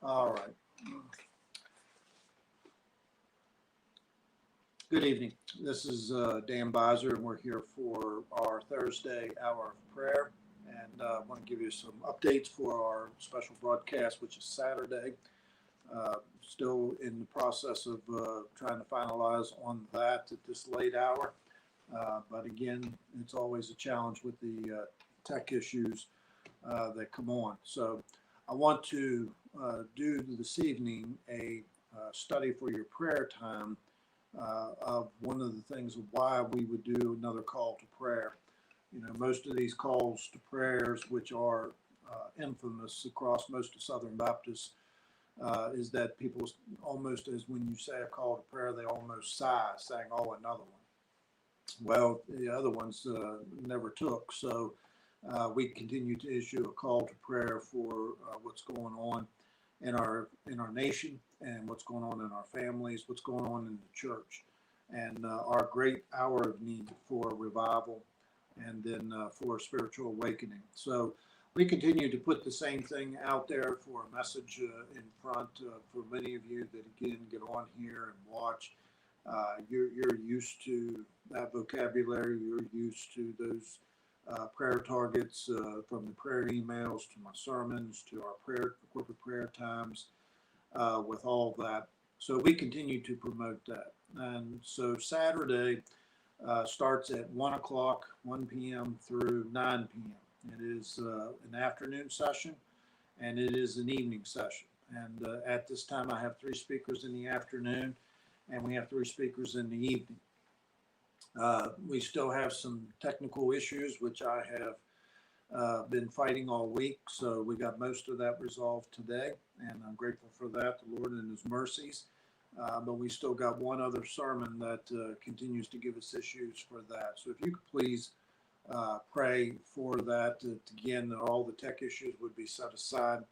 All right. Good evening. This is Dan Beiser, and we're here for our Thursday hour of prayer. And I want to give you some updates for our special broadcast, which is Saturday. Still in the process of trying to finalize on that at this late hour. But again, it's always a challenge with the tech issues that come on. So I want to do this evening a study for your prayer time of one of the things of why we would do another call to prayer. You know, most of these calls to prayers, which are infamous across most of Southern Baptists, is that people almost, as when you say a call to prayer, they almost sigh, saying, "Oh, another one." Well, the other ones never took. So we continue to issue a call to prayer for what's going on in our nation and what's going on in our families, what's going on in the church, and our great hour of need for revival and then for spiritual awakening. So we continue to put the same thing out there for a message in front for many of you that again get on here and watch. You're used to that vocabulary. You're used to those prayer targets from the prayer emails to my sermons to our corporate prayer times with all that. So we continue to promote that. And so Saturday starts at 1 o'clock, 1 p.m. through 9 p.m. It is an afternoon session and it is an evening session. And at this time, I have 3 speakers in the afternoon and we have 3 speakers in the evening. We still have some technical issues, which I have been fighting all week. So we got most of that resolved today, and I'm grateful for that, the Lord and His mercies. But we still got one other sermon that continues to give us issues for that. So if you could please pray for that. Again, all the tech issues would be set aside.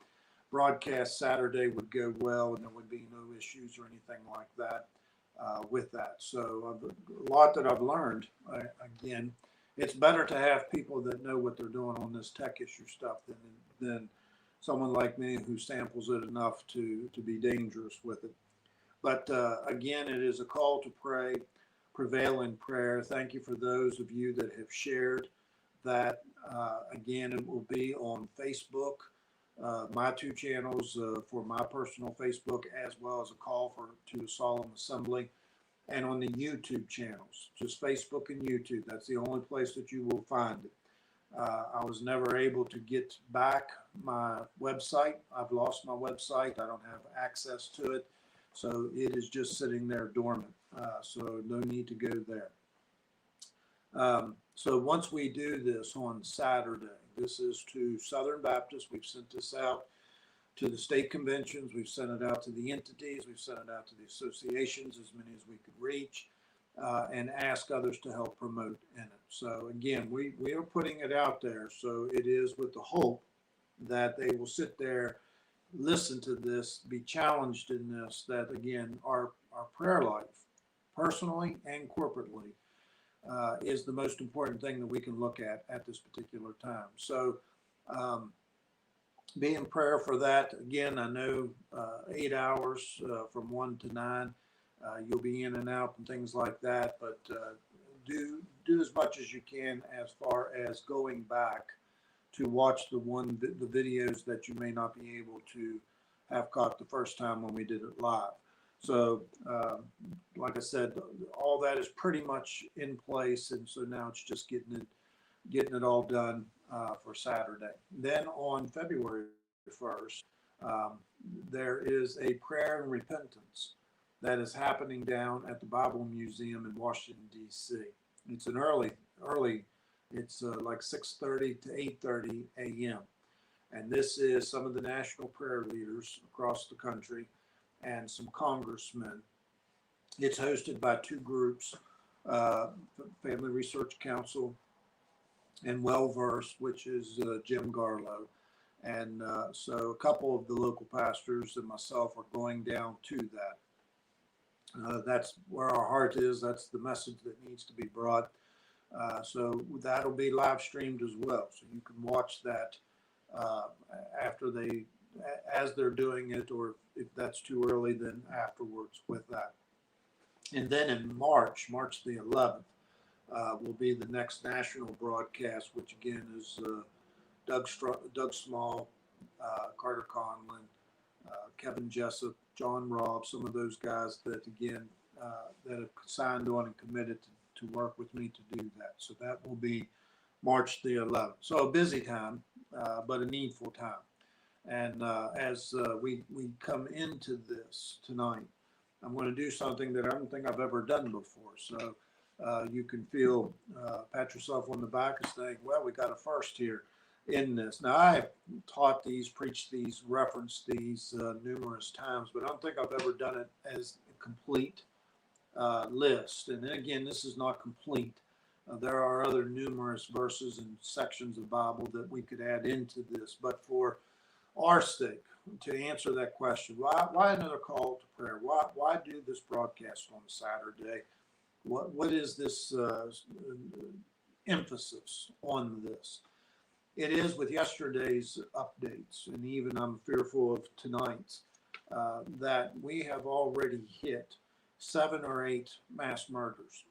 Broadcast Saturday would go well, and there would be no issues or anything like that. With that. So a lot that I've learned, again, it's better to have people that know what they're doing on this tech issue stuff than someone like me who samples it enough to be dangerous with it. But again, it is a call to pray, prevail in prayer. Thank you for those of you that have shared that. Again, it will be on Facebook. My 2 channels for my personal Facebook, as well as a call to a solemn assembly, and on the YouTube channels, just Facebook and YouTube. That's the only place that you will find it. I was never able to get back my website. I've lost my website. I don't have access to it, so it is just sitting there dormant. So no need to go there. So once we do this on Saturday, this is to Southern Baptists. We've sent this out to the state conventions. We've sent it out to the entities. We've sent it out to the associations, as many as we could reach, and ask others to help promote in it. So again, we are putting it out there. So it is with the hope that they will sit there, listen to this, be challenged in this, that again, our prayer life, personally and corporately, is the most important thing that we can look at this particular time. So be in prayer for that. Again, I know 8 hours from 1 to 9. You'll be in and out and things like that, but do as much as you can as far as going back to watch the videos that you may not be able to have caught the first time when we did it live. So, like I said, all that is pretty much in place, and so now it's just getting it all done for Saturday. Then on February 1st, there is a prayer and repentance that is happening down at the Bible Museum in Washington, D.C. It's an early. It's like 6:30 to 8:30 a.m. And this is some of the national prayer leaders across the country and some congressmen. It's hosted by 2 groups, Family Research Council and Well Versed, which is Jim Garlow. And so a couple of the local pastors and myself are going down to that. That's where our heart is. That's the message that needs to be brought. So that'll be live streamed as well. So you can watch that after they as they're doing it, or if that's too early, then afterwards with that. And then in March the 11th, will be the next national broadcast, which again is Doug Small, Carter Conlon, Kevin Jessup, John Robb, some of those guys that again that have signed on and committed to work with me to do that. So that will be March the 11th. So a busy time, but a needful time. And as we come into this tonight, I'm going to do something that I don't think I've ever done before. So you can feel, pat yourself on the back and saying, well, we got a first here in this. Now, I've taught these, preached these, referenced these numerous times, but I don't think I've ever done it as a complete list. And then again, this is not complete. There are other numerous verses and sections of Bible that we could add into this, but for our sake, to answer that question, why another call to prayer? Why do this broadcast on Saturday? What is this emphasis on this? It is with yesterday's updates, and even I'm fearful of tonight's, that we have already hit 7 or 8 mass murders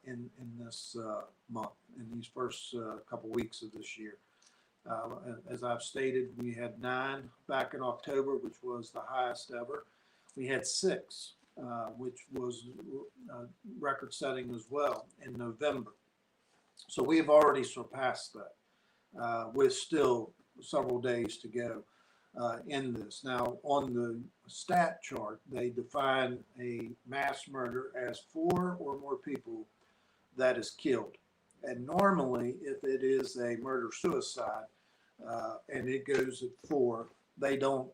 in this month, in these first couple weeks of this year. As I've stated, we had 9 back in October, which was the highest ever. We had 6, which was record setting as well in November. So we have already surpassed that with still several days to go in this. Now, on the stat chart, they define a mass murder as 4 or more people that is killed. And normally, if it is a murder-suicide, and it goes at 4, they don't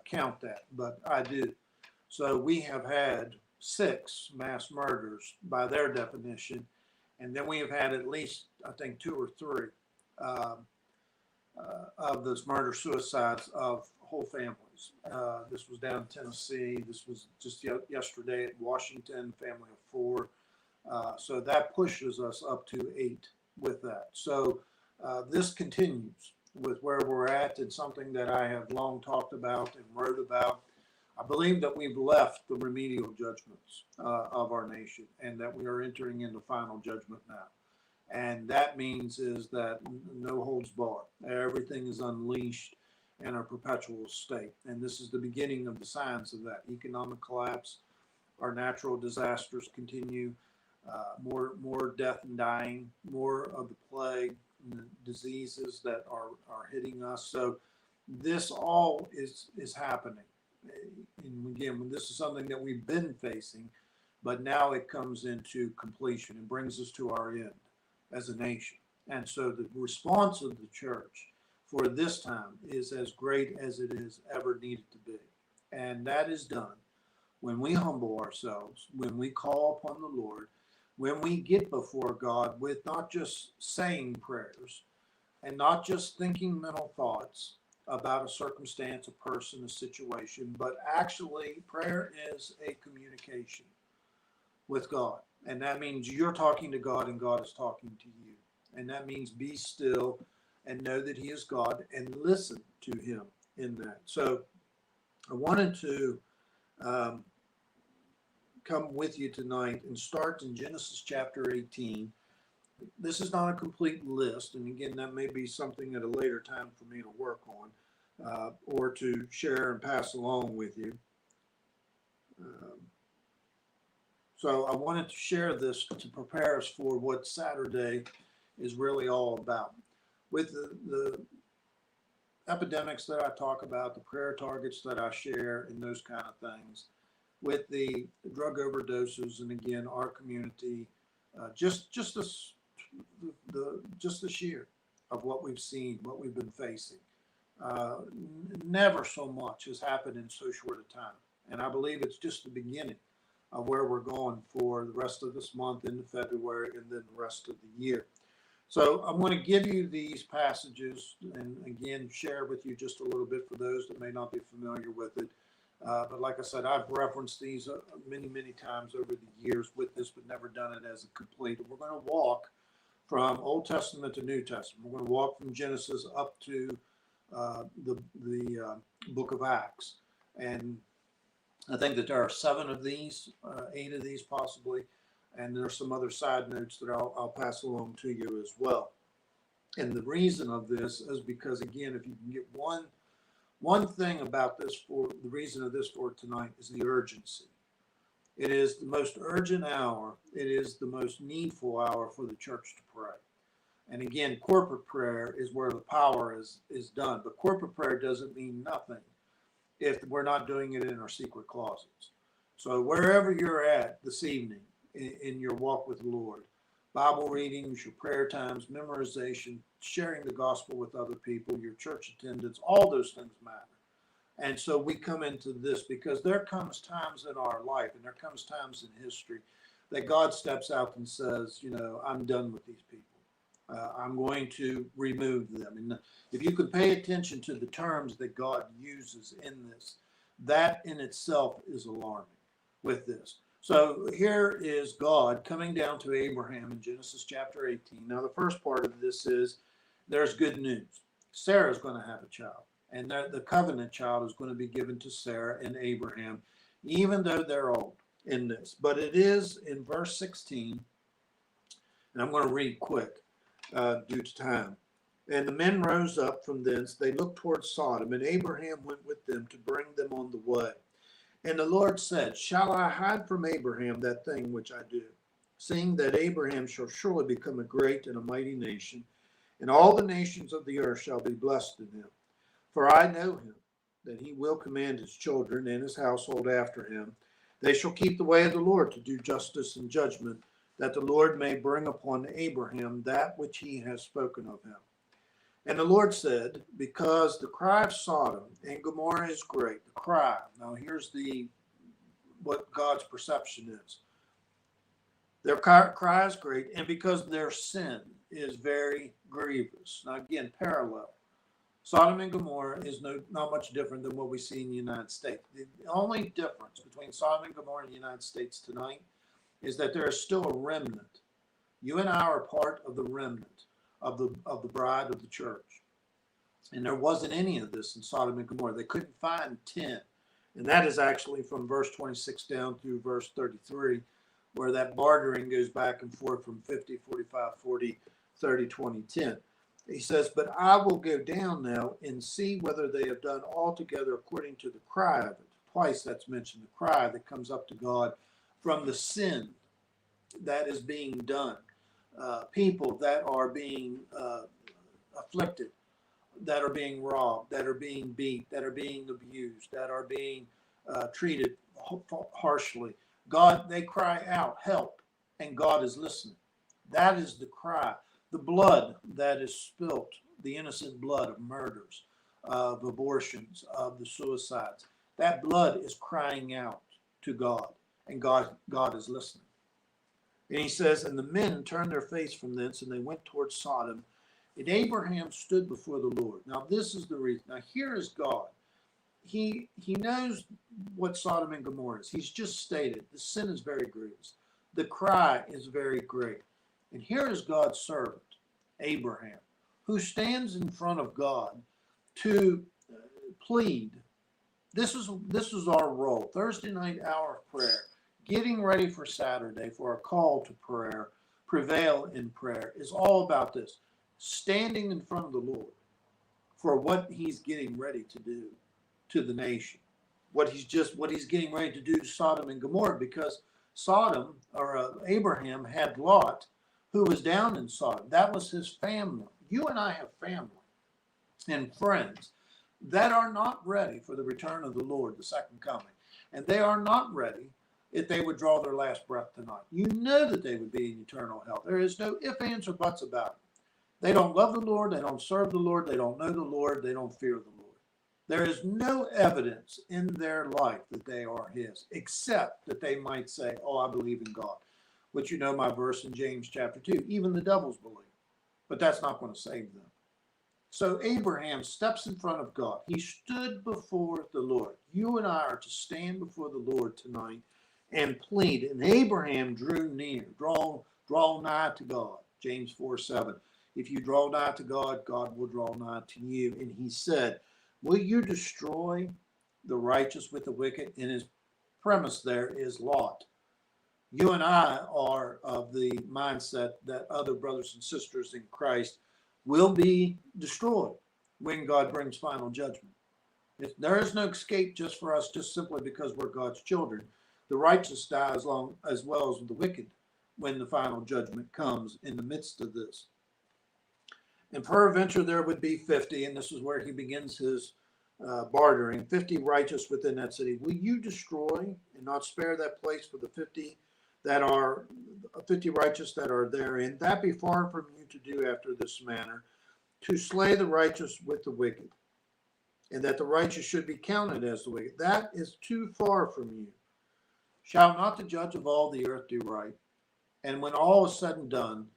count that, but I do. So we have had 6 mass murders by their definition, and then we have had at least, I think, 2 or 3 of those murder-suicides of whole families. This was down in Tennessee. This was just yesterday at Washington, family of 4. So that pushes us up to 8 with that. So this continues with where we're at, and something that I have long talked about and wrote about. I believe that we've left the remedial judgments of our nation, and that we are entering into final judgment now. And that means is that no holds barred. Everything is unleashed in a perpetual state. And this is the beginning of the signs of that. Economic collapse, our natural disasters continue, more death and dying, more of the plague, and the diseases that are hitting us. So this all is happening. And again, this is something that we've been facing, but now it comes into completion and brings us to our end as a nation. And so the response of the church for this time is as great as it is ever needed to be. And that is done when we humble ourselves, when we call upon the Lord, when we get before God with not just saying prayers and not just thinking mental thoughts about a circumstance, a person, a situation, but actually prayer is a communication with God. And that means you're talking to God and God is talking to you. And that means be still and know that He is God and listen to Him in that. So I wanted to come with you tonight and start in Genesis chapter 18. This is not a complete list, and again, that may be something at a later time for me to work on or to share and pass along with you. So I wanted to share this to prepare us for what Saturday is really all about. With the epidemics that I talk about, the prayer targets that I share, and those kind of things, with the drug overdoses, and again, our community, just this year of what we've seen, what we've been facing. Never so much has happened in so short a time, and I believe it's just the beginning of where we're going for the rest of this month into February, and then the rest of the year. So I'm going to give you these passages and again share with you just a little bit for those that may not be familiar with it. But like I said, I've referenced these many, many times over the years with this, but never done it as a complete. We're going to walk from Old Testament to New Testament. We're going to walk from Genesis up to the book of Acts. And I think that there are 7 of these, 8 of these possibly, and there are some other side notes that I'll pass along to you as well. And the reason of this is because, again, if you can get one thing about this, for the reason of this for tonight, is the urgency. It is the most urgent hour. It is the most needful hour for the church to pray. And again, corporate prayer is where the power is done. But corporate prayer doesn't mean nothing if we're not doing it in our secret closets. So wherever you're at this evening in your walk with the Lord, Bible readings, your prayer times, memorization, sharing the gospel with other people, your church attendance, all those things matter. And so we come into this because there comes times in our life and there comes times in history that God steps out and says, I'm done with these people. I'm going to remove them. And if you could pay attention to the terms that God uses in this, that in itself is alarming with this. So here is God coming down to Abraham in Genesis chapter 18. Now, the first part of this is there's good news. Sarah's going to have a child, and the covenant child is going to be given to Sarah and Abraham, even though they're old in this. But it is in verse 16, and I'm going to read quick due to time. And the men rose up from thence. They looked towards Sodom, and Abraham went with them to bring them on the way. And the Lord said, Shall I hide from Abraham that thing which I do, seeing that Abraham shall surely become a great and a mighty nation, and all the nations of the earth shall be blessed in him. For I know him, that he will command his children and his household after him. They shall keep the way of the Lord to do justice and judgment, that the Lord may bring upon Abraham that which he has spoken of him. And the Lord said, because the cry of Sodom and Gomorrah is great, the cry. Now here's what God's perception is. Their cry is great, and because their sin is very grievous. Now again, parallel. Sodom and Gomorrah is not much different than what we see in the United States. The only difference between Sodom and Gomorrah and the United States tonight is that there is still a remnant. You and I are part of the remnant of the bride of the church. And there wasn't any of this in Sodom and Gomorrah. They couldn't find 10. And that is actually from verse 26 down through verse 33, where that bartering goes back and forth from 50, 45, 40, 30, 20, 10. He says, but I will go down now and see whether they have done altogether according to the cry of it. Twice that's mentioned, the cry that comes up to God from the sin that is being done. People that are being afflicted, that are being robbed, that are being beat, that are being abused, that are being treated harshly. God, they cry out, help, and God is listening. That is the cry. The blood that is spilt, the innocent blood of murders, of abortions, of the suicides, that blood is crying out to God, and God is listening. And he says, and the men turned their face from thence, and they went towards Sodom. And Abraham stood before the Lord. Now, this is the reason. Now, here is God. He knows what Sodom and Gomorrah is. He's just stated the sin is very grievous. The cry is very great. And here is God's servant, Abraham, who stands in front of God to plead. This is our role. Thursday night hour of prayer. Getting ready for Saturday for a call to prayer, prevail in prayer, is all about this. Standing in front of the Lord for what he's getting ready to do to the nation. What he's getting ready to do to Sodom and Gomorrah, because Abraham had Lot, who was down in Sodom. That was his family. You and I have family and friends that are not ready for the return of the Lord, the second coming. And they are not ready if they would draw their last breath tonight. You know that they would be in eternal hell. There is no ifs, ands, or buts about it. They don't love the Lord. They don't serve the Lord. They don't know the Lord. They don't fear the Lord. There is no evidence in their life that they are his, except that they might say, oh, I believe in God. Which you know my verse in James chapter 2. Even the devils believe. But that's not going to save them. So Abraham steps in front of God. He stood before the Lord. You and I are to stand before the Lord tonight and plead. And Abraham drew near, draw nigh to God. James 4:7. If you draw nigh to God, God will draw nigh to you. And he said, will you destroy the righteous with the wicked? And his premise there is Lot. You and I are of the mindset that other brothers and sisters in Christ will be destroyed when God brings final judgment. There is no escape just for us, just simply because we're God's children. The righteous die as well as the wicked when the final judgment comes in the midst of this. And peradventure there would be 50, and this is where he begins his bartering, 50 righteous within that city. Will you destroy and not spare that place for the 50 righteous that are therein? That be far from you to do after this manner, to slay the righteous with the wicked, and that the righteous should be counted as the wicked. That is too far from you. Shall not the judge of all the earth do right? And when all is said and done,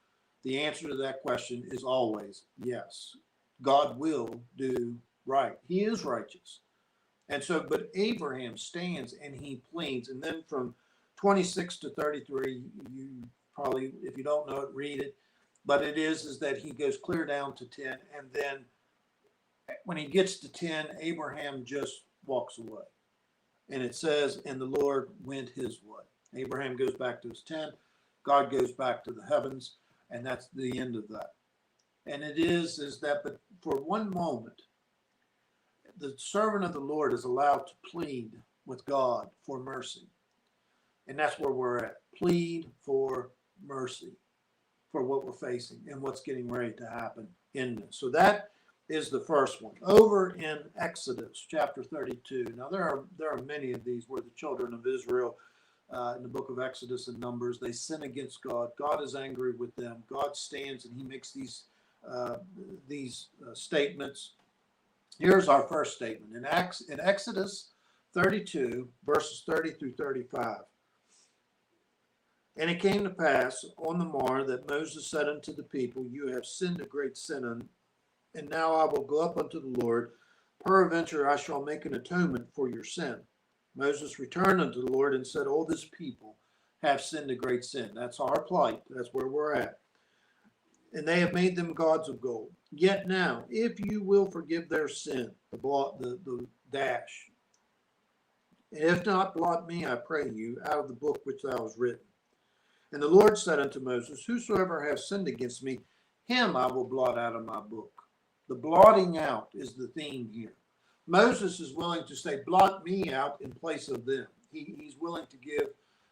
the answer to that question is always yes. God will do right. He is righteous. And so, but Abraham stands and he pleads. And then from 26 to 33, you probably, if you don't know it, read it. But it is that he goes clear down to 10. And then when he gets to 10, Abraham just walks away. And it says, and the Lord went his way. Abraham goes back to his tent. God goes back to the heavens. And that's the end of that. And it is that, but for one moment, the servant of the Lord is allowed to plead with God for mercy. And that's where we're at. Plead for mercy for what we're facing and what's getting ready to happen in this. So that is the first one. Over in Exodus chapter 32. Now there are many of these where the children of Israel in the book of Exodus and Numbers, they sin against God. God is angry with them. God stands and he makes these statements. Here's our first statement. In Exodus 32, verses 30 through 35. And it came to pass on the morrow that Moses said unto the people, you have sinned a great sin, and now I will go up unto the Lord. Peradventure I shall make an atonement for your sin. Moses returned unto the Lord and said, all this people have sinned a great sin. That's our plight. That's where we're at. And they have made them gods of gold. Yet now, if you will forgive their sin, the dash, and if not, blot me, I pray you, out of the book which thou hast written. And the Lord said unto Moses, whosoever hath sinned against me, him I will blot out of my book. The blotting out is the theme here. Moses is willing to say, blot me out in place of them. He's willing to give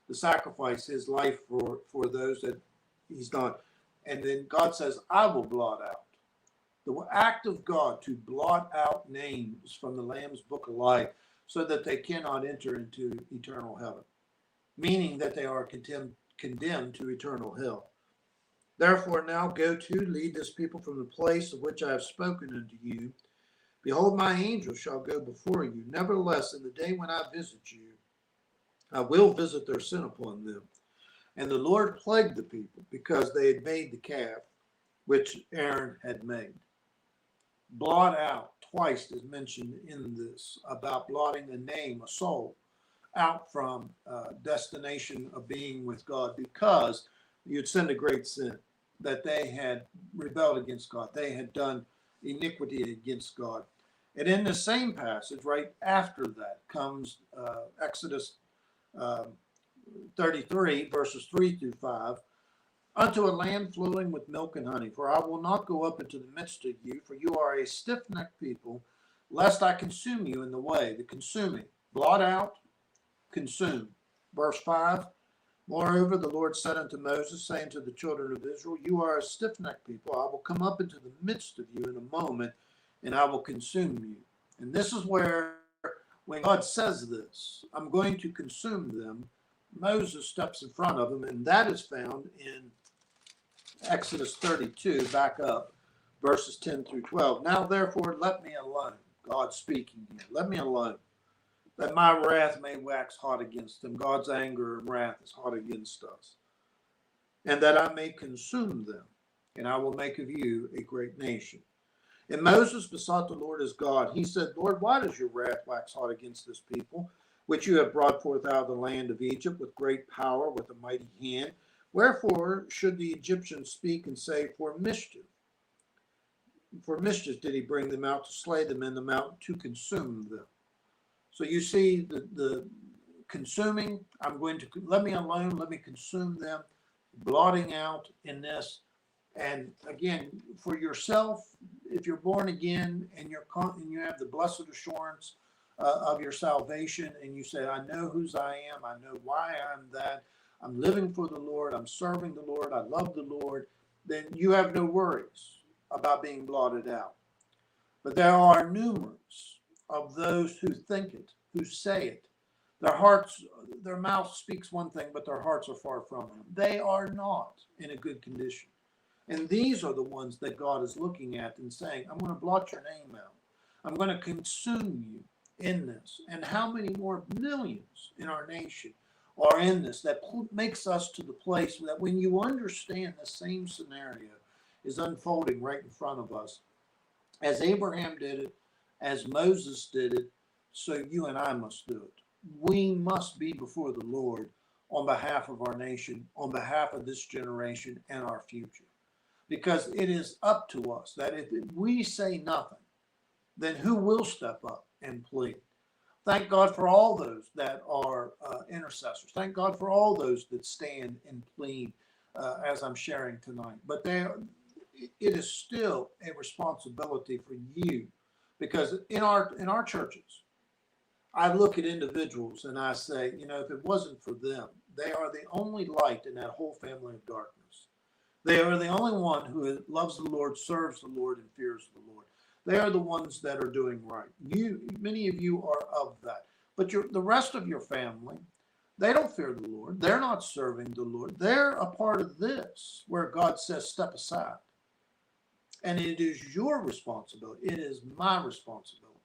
the sacrifice, his life for those that he's done. And then God says, I will blot out. The act of God to blot out names from the Lamb's book of life so that they cannot enter into eternal heaven, meaning that they are condemned to eternal hell. Therefore now go to, lead this people from the place of which I have spoken unto you. Behold, my angel shall go before you. Nevertheless, in the day when I visit you, I will visit their sin upon them. And the Lord plagued the people because they had made the calf which Aaron had made. Blot out, twice is mentioned in this, about blotting a name, a soul, out from destination of being with God because you'd sinned a great sin, that they had rebelled against God. They had done iniquity against God. And in the same passage, right after that, comes Exodus 33, verses 3 through 5. Unto a land flowing with milk and honey, for I will not go up into the midst of you, for you are a stiff-necked people, lest I consume you in the way. The consuming, blot out, consume. Verse 5. Moreover, the Lord said unto Moses, saying to the children of Israel, you are a stiff-necked people. I will come up into the midst of you in a moment, and I will consume you. And this is where, when God says this, I'm going to consume them, Moses steps in front of him, and that is found in Exodus 32, back up, verses 10 through 12. Now, therefore, let me alone. God speaking here. Let me alone, that my wrath may wax hot against them. God's anger and wrath is hot against us. And that I may consume them, and I will make of you a great nation. And Moses besought the Lord his God. He said, Lord, why does your wrath wax hot against this people, which you have brought forth out of the land of Egypt with great power, with a mighty hand? Wherefore should the Egyptians speak and say, for mischief? for mischief did he bring them out, to slay them in the mountain, to consume them. So you see the consuming, I'm going to, let me alone, let me consume them, blotting out in this. And again, for yourself, if you're born again and and you have the blessed assurance of your salvation, and you say, I know whose I am, I know why I'm that, I'm living for the Lord, I'm serving the Lord, I love the Lord, then you have no worries about being blotted out. But there are numerous of those who think it, who say it. Their hearts, their mouth speaks one thing, but their hearts are far from him. They are not in a good condition. And these are the ones that God is looking at and saying, I'm going to blot your name out. I'm going to consume you in this. And how many more millions in our nation are in this that makes us to the place that when you understand the same scenario is unfolding right in front of us, as Abraham did it, as Moses did it, so you and I must do it. We must be before the Lord on behalf of our nation, on behalf of this generation and our future. Because it is up to us that if we say nothing, then who will step up and plead? Thank God for all those that are intercessors. Thank God for all those that stand and plead as I'm sharing tonight. But it is still a responsibility for you, because in our churches, I look at individuals and I say, if it wasn't for them, they are the only light in that whole family of darkness. They are the only one who loves the Lord, serves the Lord, and fears the Lord. They are the ones that are doing right. Many of you are of that. But the rest of your family, they don't fear the Lord. They're not serving the Lord. They're a part of this, where God says, step aside. And it is your responsibility. It is my responsibility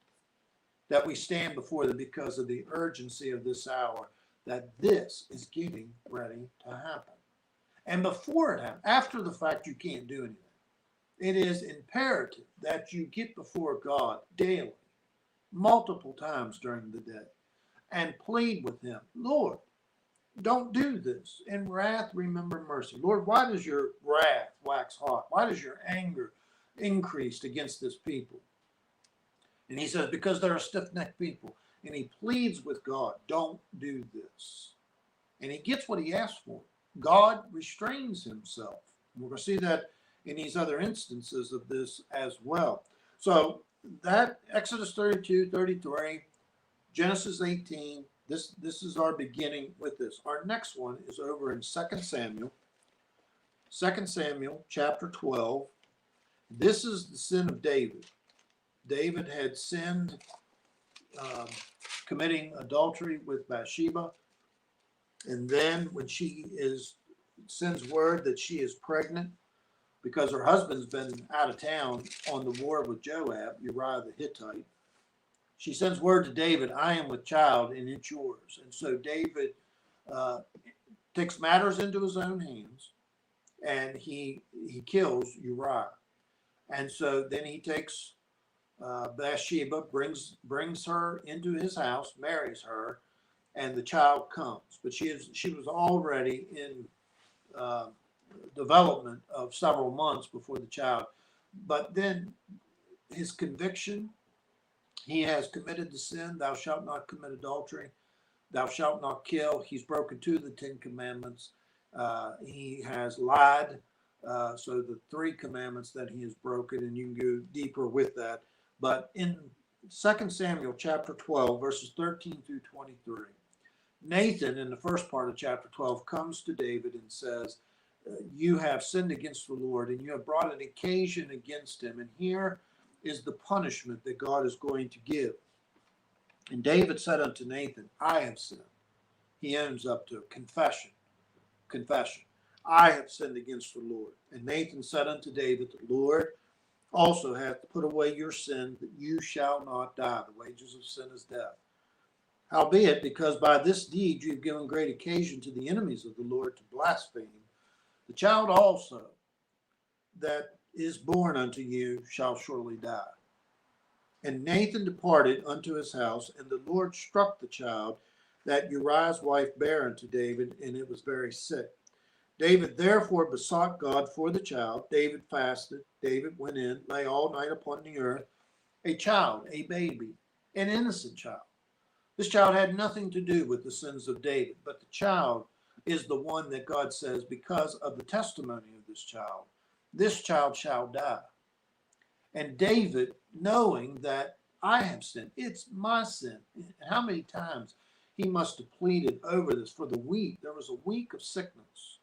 that we stand before them, because of the urgency of this hour, that this is getting ready to happen. And before it happens, after the fact, you can't do anything. It is imperative that you get before God daily, multiple times during the day, and plead with him, Lord, don't do this. In wrath, remember mercy. Lord, why does your wrath wax hot? Why does your anger increase against this people? And he says, because they're a stiff-necked people. And he pleads with God, don't do this. And he gets what he asked for. God restrains himself. We're going to see that in these other instances of this as well. So that Exodus 32, 33, Genesis 18, this is our beginning with this. Our next one is over in 2 Samuel. 2 Samuel chapter 12. This is the sin of David. David had sinned, committing adultery with Bathsheba. And then when she sends word that she is pregnant, because her husband's been out of town on the war with Joab, Uriah the Hittite, she sends word to David, I am with child and it's yours. And so David takes matters into his own hands, and he kills Uriah. And so then he takes Bathsheba, brings her into his house, marries her, and the child comes. But she was already in development of several months before the child. But then his conviction, he has committed the sin, thou shalt not commit adultery, thou shalt not kill. He's broken two of the 10 commandments. He has lied. So the 3 commandments that he has broken, and you can go deeper with that. But in 2 Samuel chapter 12, verses 13 through 23, Nathan, in the first part of chapter 12, comes to David and says, you have sinned against the Lord, and you have brought an occasion against him. And here is the punishment that God is going to give. And David said unto Nathan, I have sinned. He ends up to confession. I have sinned against the Lord. And Nathan said unto David, the Lord also hath put away your sin, that you shall not die. The wages of sin is death. Howbeit, because by this deed you have given great occasion to the enemies of the Lord to blaspheme, the child also that is born unto you shall surely die. And Nathan departed unto his house, and the Lord struck the child that Uriah's wife bare unto David, and it was very sick. David therefore besought God for the child. David fasted. David went in, lay all night upon the earth. A child, a baby, an innocent child. This child had nothing to do with the sins of David, but the child is the one that God says, because of the testimony of this child shall die. And David, knowing that I have sinned, it's my sin. How many times he must have pleaded over this for the week. There was a week of sickness.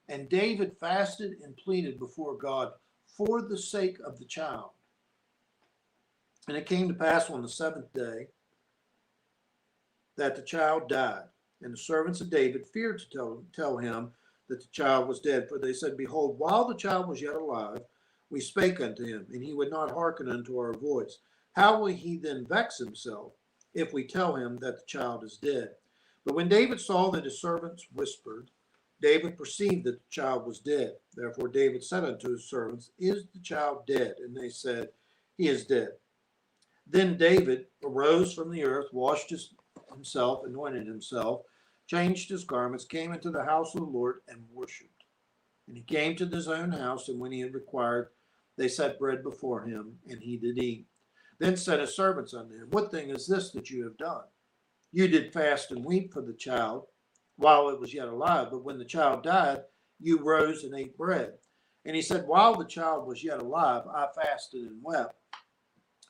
And David fasted and pleaded before God for the sake of the child. And it came to pass on the seventh day that the child died. And the servants of David feared to tell him that the child was dead. For they said, Behold, while the child was yet alive, we spake unto him, and he would not hearken unto our voice. How will he then vex himself if we tell him that the child is dead? But when David saw that his servants whispered, David perceived that the child was dead. Therefore David said unto his servants, Is the child dead? And they said, He is dead. Then David arose from the earth, washed himself, anointed himself, changed his garments, came into the house of the Lord, and worshipped. And he came to his own house, and when he had required, they set bread before him, and he did eat. Then said his servants unto him, What thing is this that you have done? You did fast and weep for the child while it was yet alive, but when the child died, you rose and ate bread. And he said, While the child was yet alive, I fasted and wept.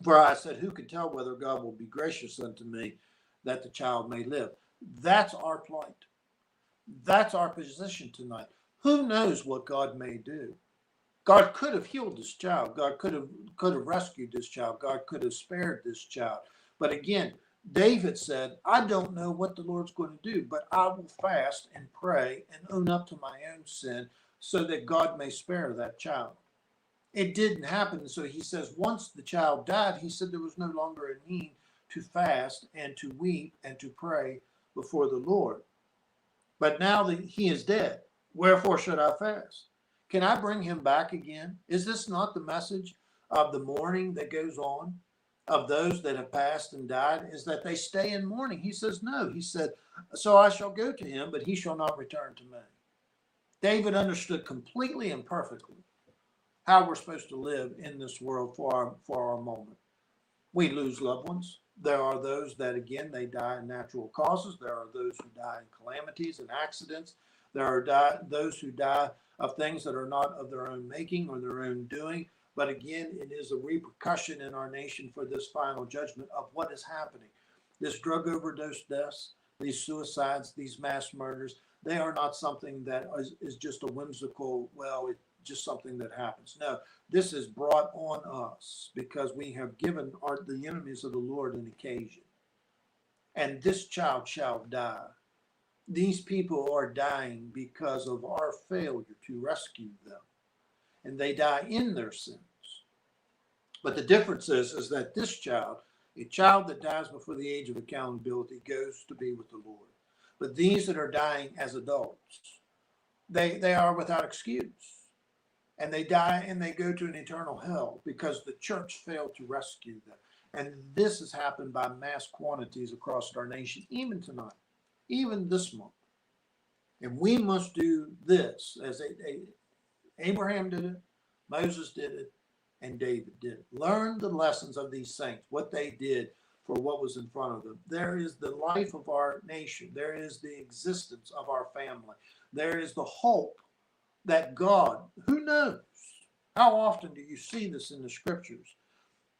For I said, Who can tell whether God will be gracious unto me that the child may live? That's our plight. That's our position tonight. Who knows what God may do? God could have healed this child. God could have rescued this child. God could have spared this child. But again, David said, I don't know what the Lord's going to do, but I will fast and pray and own up to my own sin so that God may spare that child. It didn't happen. So he says, once the child died, he said there was no longer a need to fast and to weep and to pray before the Lord. But now that he is dead, wherefore should I fast? Can I bring him back again? Is this not the message of the mourning that goes on of those that have passed and died, is that they stay in mourning? He says, no. He said, so I shall go to him, but he shall not return to me. David understood completely and perfectly how we're supposed to live in this world for our moment. We lose loved ones. There are those that, again, they die in natural causes. There are those who die in calamities and accidents. There are those who die of things that are not of their own making or their own doing. But again, it is a repercussion in our nation for this final judgment of what is happening. This drug overdose deaths, these suicides, these mass murders, they are not something that is just a whimsical, well, it's just something that happens. No, this is brought on us because we have given the enemies of the Lord an occasion. And this child shall die. These people are dying because of our failure to rescue them. And they die in their sins. But the difference is that this child, a child that dies before the age of accountability, goes to be with the Lord. But these that are dying as adults, they are without excuse. And they die and they go to an eternal hell because the church failed to rescue them. And this has happened by mass quantities across our nation, even tonight, even this month. And we must do this as Abraham did it, Moses did it, and David did it. Learn the lessons of these saints, what they did for what was in front of them. There is the life of our nation. There is the existence of our family. There is the hope that God, who knows? How often do you see this in the scriptures?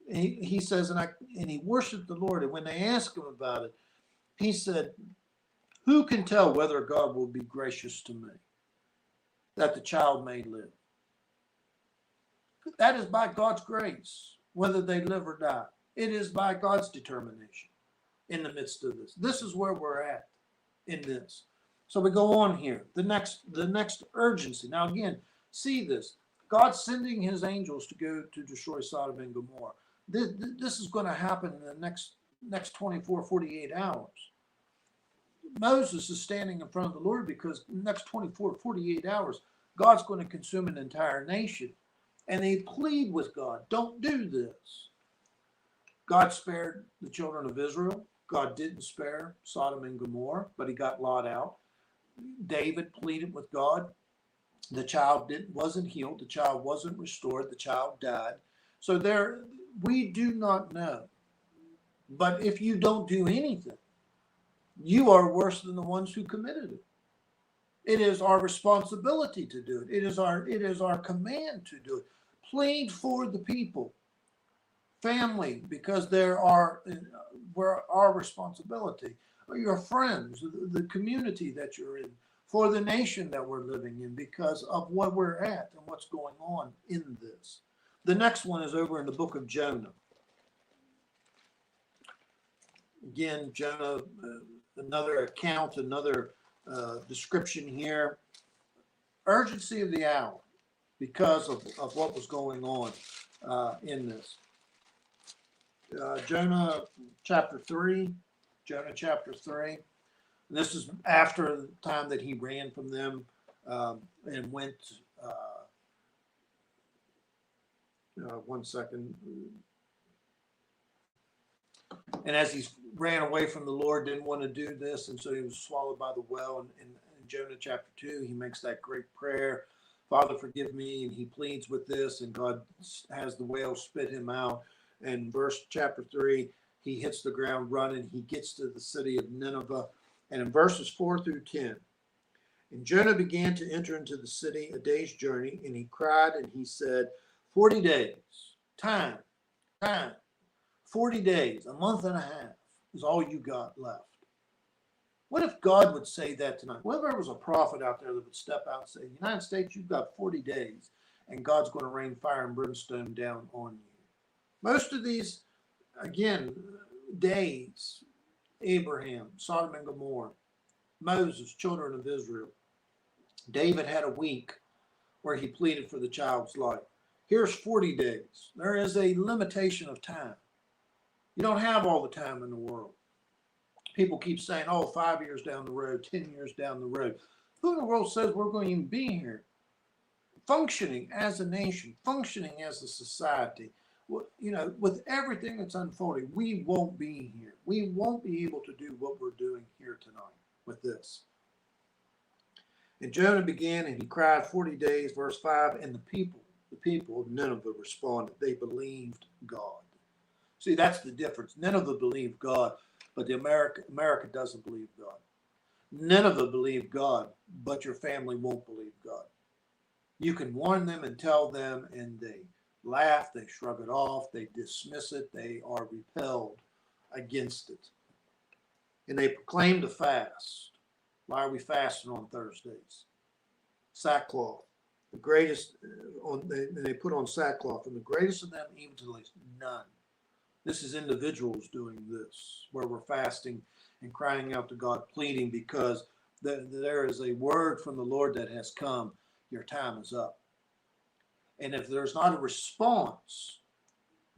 He says, and he worshiped the Lord. And when they asked him about it, he said, who can tell whether God will be gracious to me, that the child may live? That is by God's grace, whether they live or die. It is by God's determination in the midst of this. This is where we're at in this. So we go on here. The next urgency. Now again, see this. God sending his angels to go to destroy Sodom and Gomorrah. This is going to happen in the next 24, 48 hours. Moses is standing in front of the Lord because in the next 24, 48 hours, God's going to consume an entire nation. And they plead with God, don't do this. God spared the children of Israel. God didn't spare Sodom and Gomorrah, but he got Lot out. David pleaded with God. The child wasn't healed. The child wasn't restored. The child died. So we do not know. But if you don't do anything, you are worse than the ones who committed it. It is our responsibility to do it. It is our command to do it. Plead for the people, family, because we're our responsibility. Or your friends, the community that you're in, for the nation that we're living in, because of what we're at and what's going on in this. The next one is over in the book of Jonah. Again, Jonah, another account, another description here. Urgency of the hour because of what was going on in this. Jonah chapter 3. Jonah chapter 3. And this is after the time that he ran from them and went. One second. And as he ran away from the Lord, didn't want to do this, and so he was swallowed by the whale. And in Jonah chapter 2, he makes that great prayer, Father, forgive me, and he pleads with this, and God has the whale spit him out. And verse chapter 3, he hits the ground running. He gets to the city of Nineveh. And in verses 4 through 10, and Jonah began to enter into the city a day's journey, and he cried, and he said, 40 days, time, 40 days, a month and a half is all you got left. What if God would say that tonight? What if there was a prophet out there that would step out and say, United States, you've got 40 days, and God's going to rain fire and brimstone down on you. Most of these, again, days, Abraham, Sodom and Gomorrah, Moses, children of Israel. David had a week where he pleaded for the child's life. Here's 40 days. There is a limitation of time. You don't have all the time in the world. People keep saying, 5 years down the road, 10 years down the road. Who in the world says we're going to even be here? Functioning as a nation, functioning as a society, with everything that's unfolding, we won't be here. We won't be able to do what we're doing here tonight with this. And Jonah began and he cried 40 days, verse 5, and the people of Nineveh responded. They believed God. See, that's the difference. Nineveh believed God, but America doesn't believe God. Nineveh believed God, but your family won't believe God. You can warn them and tell them, and they laugh, they shrug it off, they dismiss it, they are repelled against it. And they proclaimed a fast. Why are we fasting on Thursdays? Sackcloth. The greatest, they put on sackcloth, and the greatest of them even to the least, none. This is individuals doing this, where we're fasting and crying out to God, pleading because there is a word from the Lord that has come. Your time is up. And if there's not a response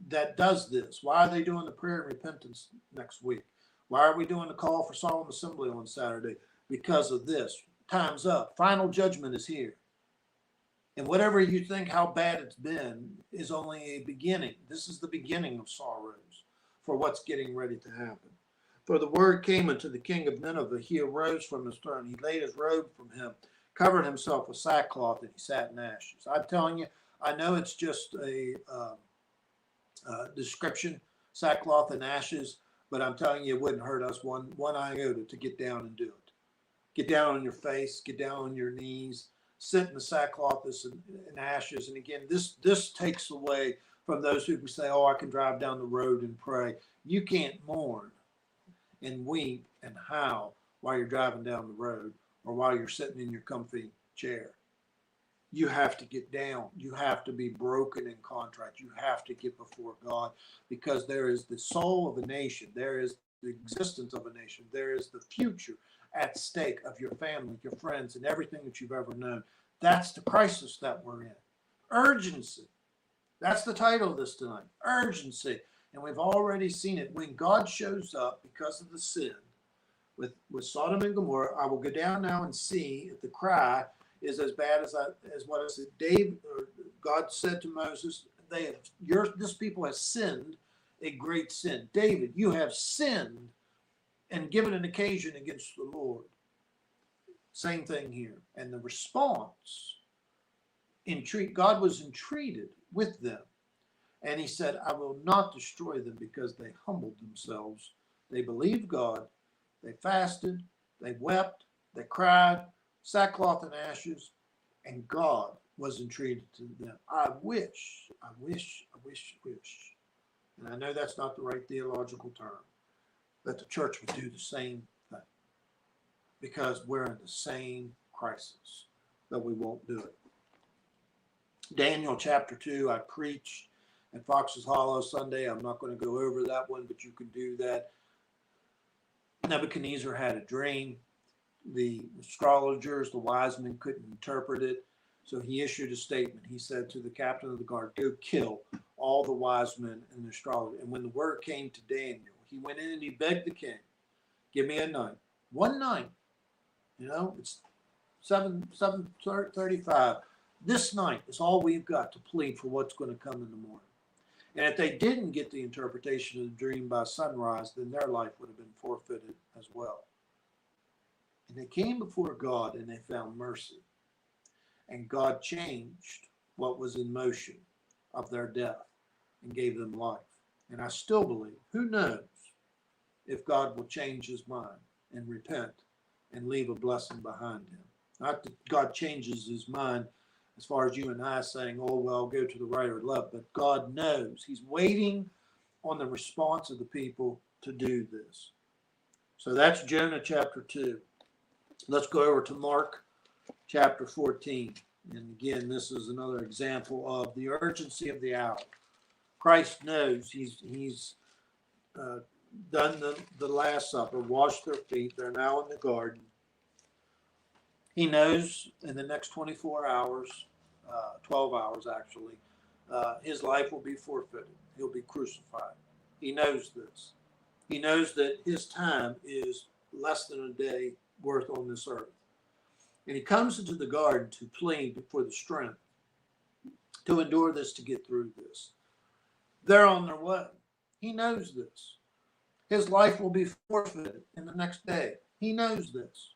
that does this, why are they doing the prayer and repentance next week? Why are we doing the call for solemn assembly on Saturday? Because of this. Time's up. Final judgment is here. And whatever you think how bad it's been is only a beginning. This is the beginning of sorrows for what's getting ready to happen. For the word came unto the king of Nineveh. He arose from his throne. He laid his robe from him, covered himself with sackcloth, and he sat in ashes. I'm telling you, I know it's just a description, sackcloth and ashes, but I'm telling you, it wouldn't hurt us one iota to get down and do it. Get down on your face, get down on your knees, sit in the sackcloth and ashes. And again, this takes away from those who say, I can drive down the road and pray. You can't mourn and weep and howl while you're driving down the road or while you're sitting in your comfy chair. You have to get down. You have to be broken and contrite. You have to get before God, because there is the soul of a nation. There is the existence of a nation. There is the future at stake of your family, your friends, and everything that you've ever known. That's the crisis that we're in. Urgency. That's the title of this tonight. Urgency. And we've already seen it. When God shows up because of the sin with Sodom and Gomorrah, I will go down now and see if the cry is as bad as what I said. God said to Moses, this people has sinned a great sin. David, you have sinned and given an occasion against the Lord. Same thing here. And the response God was entreated with them. And he said, I will not destroy them because they humbled themselves. They believed God. They fasted. They wept. They cried, sackcloth and ashes. And God was entreated to them. I wish. And I know that's not the right theological term, that the church would do the same thing, because we're in the same crisis, but we won't do it. Daniel chapter 2, I preached at Fox's Hollow Sunday. I'm not going to go over that one, but you can do that. Nebuchadnezzar had a dream. The astrologers, the wise men, couldn't interpret it. So he issued a statement. He said to the captain of the guard, go kill all the wise men and the astrologers. And when the word came to Daniel, he went in and he begged the king, give me a night. One night. You know, it's 7:35. This night is all we've got to plead for what's going to come in the morning. And if they didn't get the interpretation of the dream by sunrise, then their life would have been forfeited as well. And they came before God and they found mercy. And God changed what was in motion of their death and gave them life. And I still believe, who knows if God will change his mind and repent and leave a blessing behind him. Not that God changes his mind as far as you and I saying, oh, well, go to the right or left, but God knows. He's waiting on the response of the people to do this. So that's Jonah chapter 2. Let's go over to Mark chapter 14. And again, this is another example of the urgency of the hour. Christ knows he's done the Last Supper, washed their feet. They're now in the garden. He knows in the next 24 hours, 12 hours actually, his life will be forfeited. He'll be crucified. He knows this. He knows that his time is less than a day worth on this earth. And he comes into the garden to plead for the strength to endure this, to get through this. They're on their way. He knows this. His life will be forfeited in the next day. He knows this.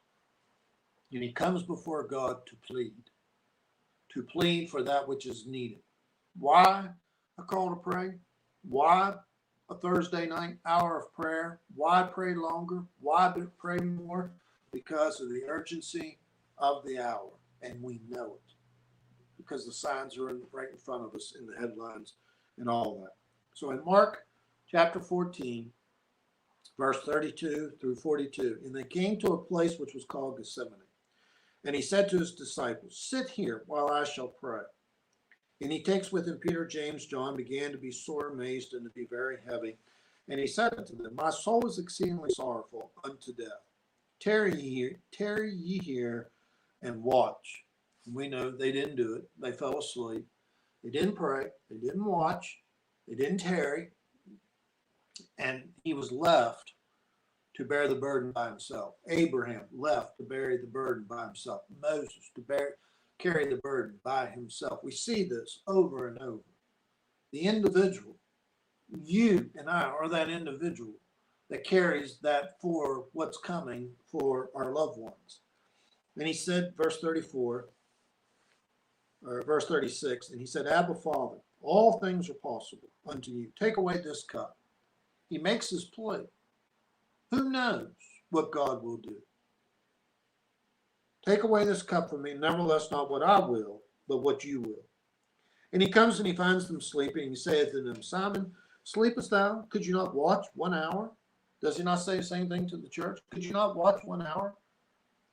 And he comes before God to plead for that which is needed. Why a call to pray? Why a Thursday night hour of prayer? Why pray longer? Why pray more? Because of the urgency of the hour. And we know it. Because the signs are right in front of us in the headlines and all that. So in Mark chapter 14, verse 32 through 42, and they came to a place which was called Gethsemane. And he said to his disciples, sit here while I shall pray. And he takes with him Peter, James, John, began to be sore amazed and to be very heavy. And he said unto them, my soul is exceedingly sorrowful unto death. Tarry ye here and watch. And we know they didn't do it. They fell asleep. They didn't pray. They didn't watch. They didn't tarry. And he was left to bear the burden by himself. Abraham left to bear the burden by himself. Moses to carry the burden by himself. We see this over and over. The individual, you and I are that individual that carries that for what's coming for our loved ones. And he said, verse 34, or verse 36, and he said, Abba, Father, all things are possible unto you. Take away this cup. He makes his plea. Who knows what God will do? Take away this cup from me, nevertheless not what I will, but what you will. And he comes and he finds them sleeping, and he saith to them, Simon, sleepest thou? Could you not watch 1 hour? Does he not say the same thing to the church? Could you not watch 1 hour?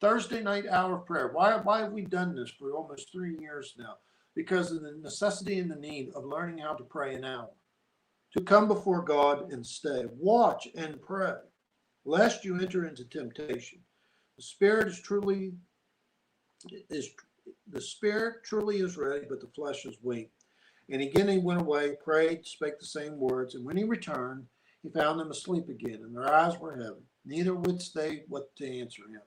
Thursday night hour of prayer. Why have we done this for almost 3 years now? Because of the necessity and the need of learning how to pray an hour. To come before God and stay. Watch and pray, lest you enter into temptation. The spirit truly is ready, but the flesh is weak. And again he went away, prayed, spake the same words, and when he returned, he found them asleep again, and their eyes were heavy, neither wouldst they what to answer him.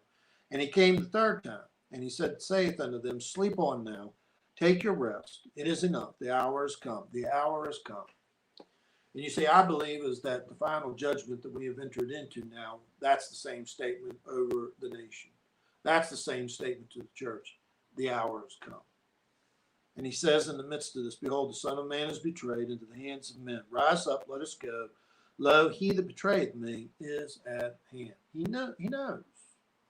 And he came the third time, and he saith unto them, sleep on now, take your rest. It is enough. The hour has come. The hour has come. And you see, I believe is that the final judgment that we have entered into now, that's the same statement over the nation. That's the same statement to the church. The hour has come. And he says in the midst of this, behold, the Son of Man is betrayed into the hands of men. Rise up, let us go. Lo, he that betrayed me is at hand. He knows.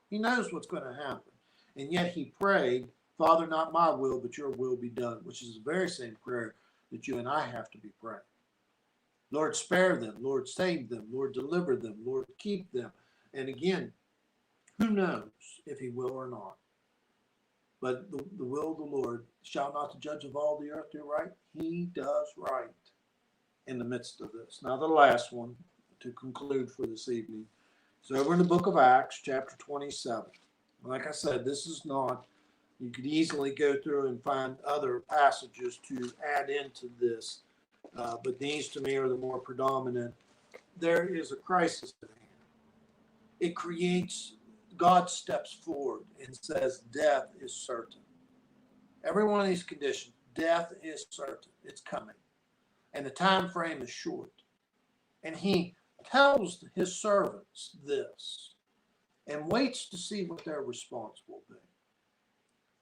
He knows what's going to happen. And yet he prayed, Father, not my will, but your will be done, which is the very same prayer that you and I have to be praying. Lord, spare them. Lord, save them. Lord, deliver them. Lord, keep them. And again, who knows if he will or not? But the will of the Lord, shall not the judge of all the earth do right? He does right in the midst of this. Now, the last one to conclude for this evening is over in the book of Acts, chapter 27. Like I said, this is not, you could easily go through and find other passages to add into this, but these to me are the more predominant. There is a crisis at hand. It creates, God steps forward and says, death is certain. Every one of these conditions, death is certain. It's coming. And the time frame is short. And he tells his servants this and waits to see what their response will be.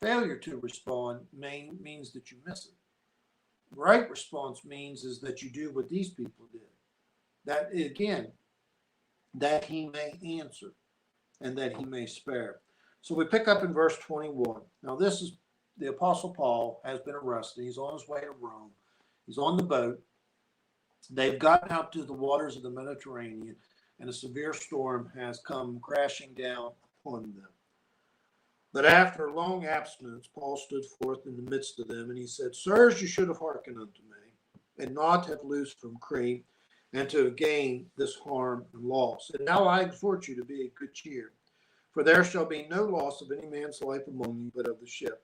Failure to respond means that you miss it. Right response means is that you do what these people did. That, again, that he may answer and that he may spare. So we pick up in verse 21. Now this is the Apostle Paul has been arrested. He's on his way to Rome. He's on the boat. They've gotten out to the waters of the Mediterranean, and a severe storm has come crashing down upon them. But after a long abstinence, Paul stood forth in the midst of them, and he said, Sirs, you should have hearkened unto me, and not have loosed from Crete, and to have gained this harm and loss. And now I exhort you to be of good cheer, for there shall be no loss of any man's life among you, but of the ship.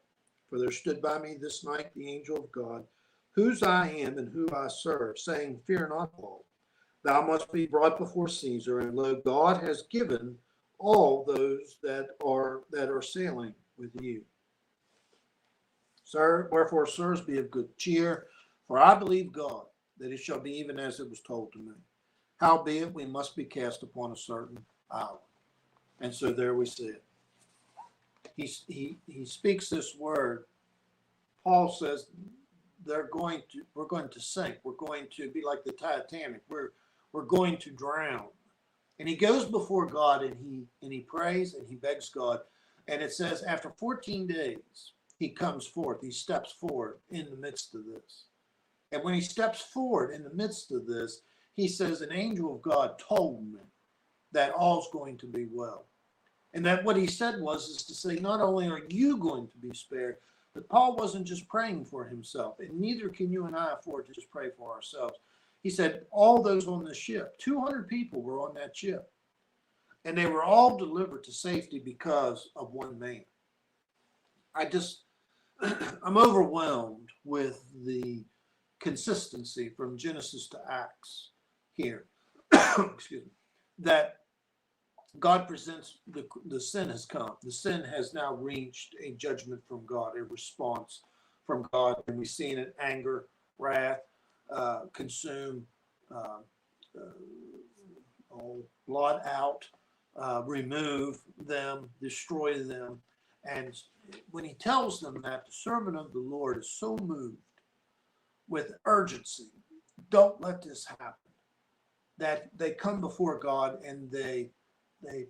For there stood by me this night the angel of God, whose I am and who I serve, saying, Fear not, Paul, thou must be brought before Caesar, and lo, God has given all those that are sailing with you. Sir, wherefore, sirs, be of good cheer, for I believe God, that it shall be even as it was told to me. Howbeit, we must be cast upon a certain island. And so there we see it. He speaks this word. Paul says we're going to sink. We're going to be like the Titanic. We're going to drown. And he goes before God and he prays and he begs God. And it says after 14 days, he comes forth. He steps forward in the midst of this. And when he steps forward in the midst of this, he says, an angel of God told me that all's going to be well. And that what he said is to say, not only are you going to be spared, but Paul wasn't just praying for himself, and neither can you and I afford to just pray for ourselves. He said all those on the ship, 200 people were on that ship, and they were all delivered to safety because of one man. I'm overwhelmed with the consistency from Genesis to Acts here. Excuse me. That God presents the sin has come. The sin has now reached a judgment from God, a response from God. And we've seen it: anger, wrath, consume, blot out, remove them, destroy them. And when he tells them that, the servant of the Lord is so moved with urgency, don't let this happen, that they come before God and they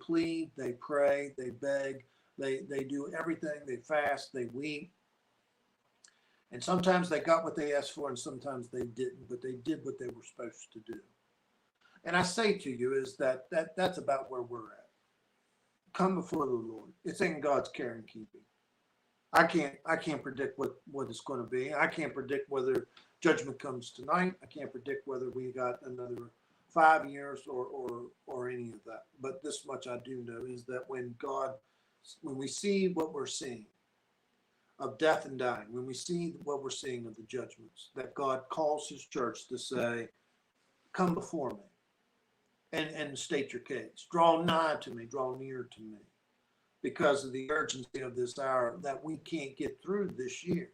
plead, they pray, they beg, they do everything, they fast, they weep. And sometimes they got what they asked for and sometimes they didn't, but they did what they were supposed to do. And I say to you is that's about where we're at. Come before the Lord. It's in God's care and keeping. I can't predict what it's going to be. I can't predict whether judgment comes tonight. I can't predict whether we got another 5 years or any of that. But this much I do know is that when we see what we're seeing of death and dying, when we see what we're seeing of the judgments, that God calls his church to say, come before me and state your case. Draw nigh to me, draw near to me, because of the urgency of this hour that we can't get through this year.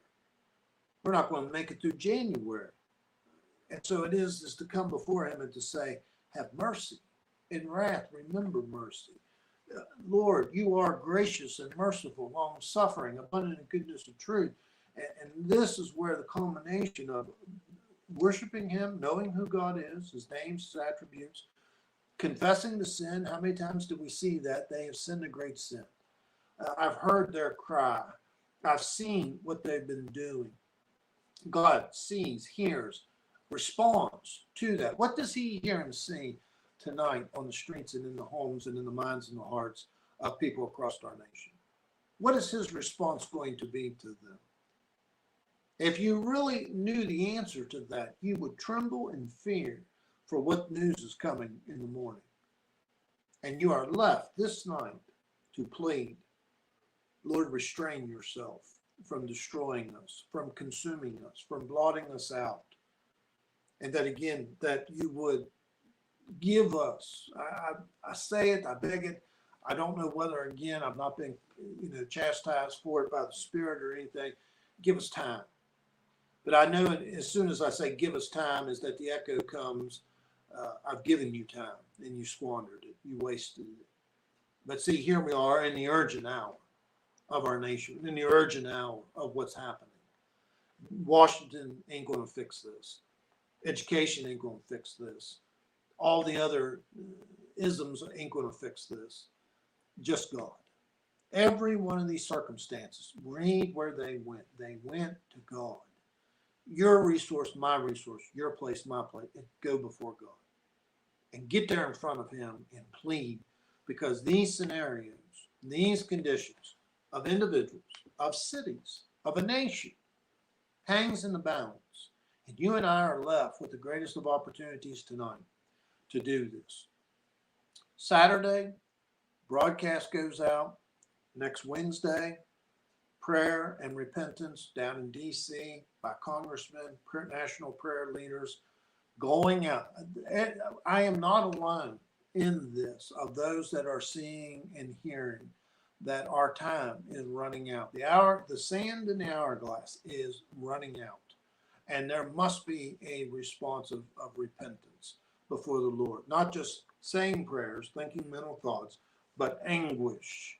We're not going to make it through January. And so it is to come before him and to say, have mercy. In wrath, remember mercy. Lord, you are gracious and merciful, long-suffering, abundant in goodness and truth. And this is where the culmination of worshiping Him, knowing who God is, His names, His attributes, confessing the sin. How many times do we see that? They have sinned a great sin. I've heard their cry. I've seen what they've been doing. God sees, hears, responds to that. What does He hear and see tonight on the streets and in the homes and in the minds and the hearts of people across our nation? What is His response going to be to them? If you really knew the answer to that, you would tremble in fear for what news is coming in the morning. And you are left this night to plead, Lord, restrain yourself from destroying us, from consuming us, from blotting us out. And that again, that you would give us, I say it, I beg it, I don't know whether, again, I've not been chastised for it by the Spirit or anything. Give us time. But I know as soon as I say give us time is that the echo comes, I've given you time and you squandered it, you wasted it. But see, here we are in the urgent hour of our nation, in the urgent hour of what's happening. Washington ain't going to fix this. Education ain't going to fix this. All the other isms ain't going to fix this. Just God. Every one of these circumstances, read where they went. They went to God. Your resource, my resource, your place, my place, and go before God. And get there in front of Him and plead, because these scenarios, these conditions of individuals, of cities, of a nation, hangs in the balance. And you and I are left with the greatest of opportunities tonight to do this. Saturday, broadcast goes out. Next Wednesday, prayer and repentance down in D.C. by congressmen, national prayer leaders going out. I am not alone in this, of those that are seeing and hearing that our time is running out. The sand in the hourglass is running out. And there must be a response of repentance before the Lord. Not just saying prayers, thinking mental thoughts, but anguish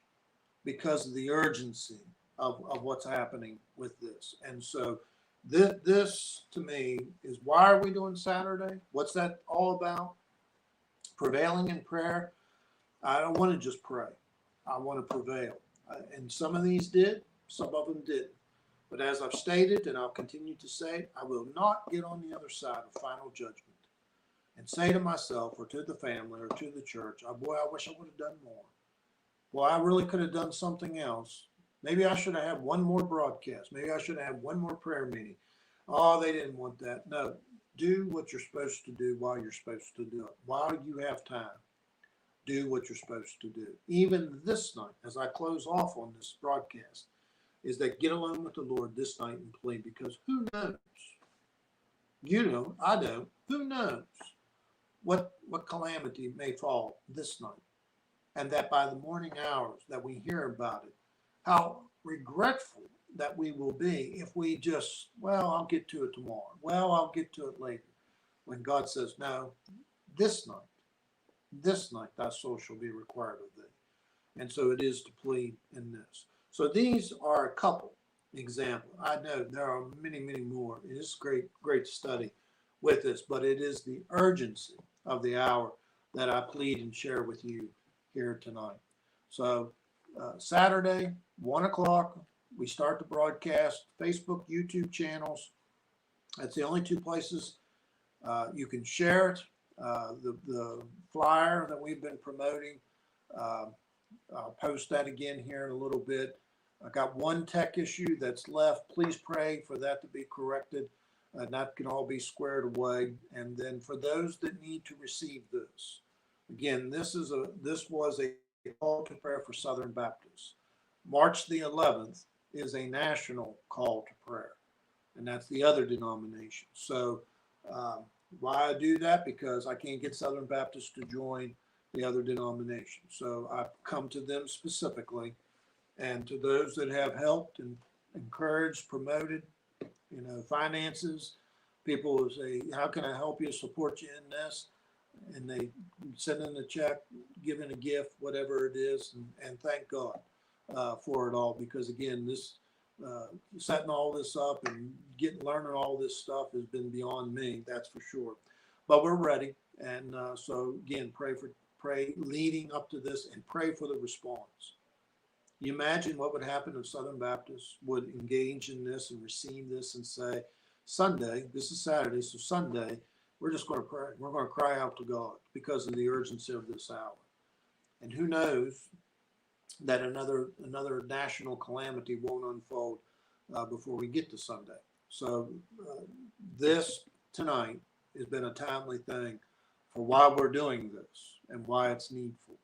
because of the urgency of what's happening with this. And so this to me is, why are we doing Saturday? What's that all about? Prevailing in prayer. I don't want to just pray. I want to prevail. And some of these did, some of them didn't. But as I've stated, and I'll continue to say, I will not get on the other side of final judgment and say to myself or to the family or to the church, oh, boy, I wish I would have done more. Well, I really could have done something else. Maybe I should have had one more broadcast. Maybe I should have had one more prayer meeting. Oh, they didn't want that. No, do what you're supposed to do while you're supposed to do it. While you have time, do what you're supposed to do. Even this night, as I close off on this broadcast, is that get alone with the Lord this night and plead, because who knows? You know, I don't. Who knows what calamity may fall this night? And that by the morning hours that we hear about it, how regretful that we will be if we just, well, I'll get to it tomorrow. Well, I'll get to it later. When God says, no, this night, thy soul shall be required of thee. And so it is to plead in this. So these are a couple examples. I know there are many, many more. It is great study with this, but it is the urgency of the hour that I plead and share with you here tonight. So Saturday, 1 o'clock, we start the broadcast. Facebook, YouTube channels. That's the only two places you can share it. The flyer that we've been promoting, I'll post that again here in a little bit. I got one tech issue that's left. Please pray for that to be corrected. That can all be squared away. And then for those that need to receive this, again, this was a call to prayer for Southern Baptists. March the 11th is a national call to prayer, and that's the other denomination. So why I do that? Because I can't get Southern Baptists to join the other denomination. So I've come to them specifically, and to those that have helped and encouraged, promoted, finances. People will say, how can I help you, support you in this? And they send in a check, give in a gift, whatever it is, and thank God for it all. Because again, setting all this up and learning all this stuff has been beyond me. That's for sure. But we're ready, and so again, pray leading up to this, and pray for the response. You imagine what would happen if Southern Baptists would engage in this and receive this and say, Sunday, this is Saturday, so Sunday, we're just going to pray. We're going to cry out to God because of the urgency of this hour. And who knows that another national calamity won't unfold before we get to Sunday. So this tonight has been a timely thing for why we're doing this and why it's needful.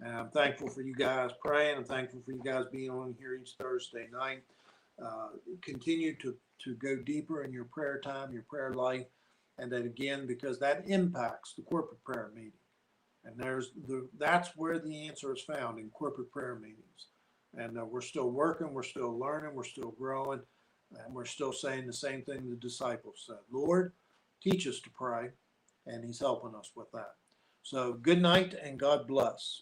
And I'm thankful for you guys praying. I'm thankful for you guys being on here each Thursday night. Continue to go deeper in your prayer time, your prayer life, and that again, because that impacts the corporate prayer meeting. And that's where the answer is found, in corporate prayer meetings. And we're still working, we're still learning, we're still growing, and we're still saying the same thing the disciples said. Lord, teach us to pray, and he's helping us with that. So good night and God bless.